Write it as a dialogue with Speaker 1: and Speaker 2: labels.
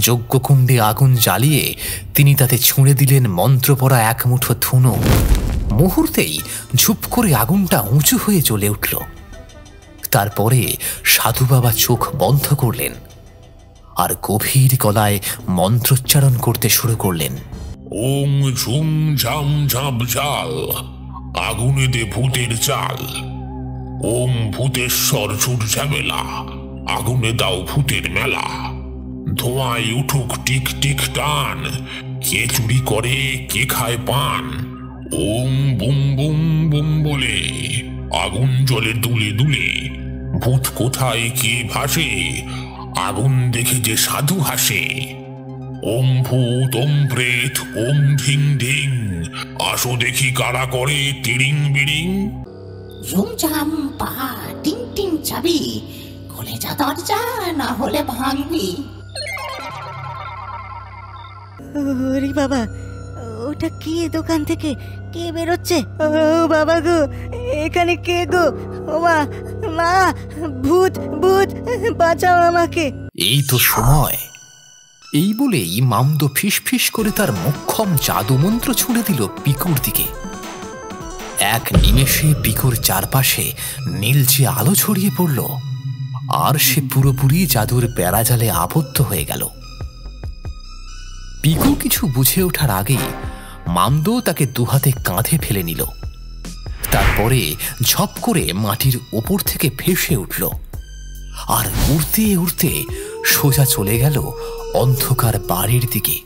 Speaker 1: যজ্ঞকুণ্ডে আগুন জ্বালিয়ে তিনি তাতে ছুঁড়ে দিলেন মন্ত্রপড়া এক মুঠো ধুনো। মুহূর্তেই ঝুপ করে আগুনটা উঁচু হয়ে জ্বলে উঠল। তারপরে সাধু বাবা চোখ বন্ধ করলেন আর গভীর গলায় মন্ত্রোচ্চারণ করতে শুরু করলেন।
Speaker 2: ওং ঝুম ঝাম ঝাঁপ ঝাল, আগুনে দে ভূতের চাল। ওম ভূতেশ্বর ঝুট ঝামেলা, আগুনে দাও ভূতের মেলা। ধোঁয়ায় উঠুক টিক টিক টান, কে চুরি করে কে খায় পান। ওম বুম বুম বুম বলে আগুন জ্বলে দুলে দুলে। ভূত কোথায় কে ভাসে, আগুন দেখে যে সাধু হাসে। ওম ভূত ওম প্রেত ওম ধিং ধিং, আসো দেখি কারা করে তিরিং বিরিং।
Speaker 3: ঝুমঝাম পা টিং টিং চাবি, খুলে যা দরজা না হলে ভাঙবি।
Speaker 4: ওরে বাবা, ওটা কে দোকান থেকে কে বেরোচ্ছে? ও বাবা গো, এখানে কে গো? ও মা, মা, ভূত ভূত, বাঁচাও আমাকে।
Speaker 1: এই তো সময়। এই বলেই মামদো ফিস করে তার মোক্ষম জাদুমন্ত্র ছুঁড়ে দিল পিকুর দিকে। এক নিমেষে পিকুর চারপাশে নীলচে আলো ছড়িয়ে পড়ল আর সে পুরোপুরি জাদুর বেড়াজালে আবদ্ধ হয়ে গেল। পিকু কিছু বুঝে ওঠার আগেই মামদো তাকে দুহাতে কাঁধে ফেলে নিল। তারপরে ঝপ করে মাটির ওপর থেকে ভেসে উঠল আর উড়তে উড়তে সোজা চলে গেল অন্ধকার বাড়ির দিকে।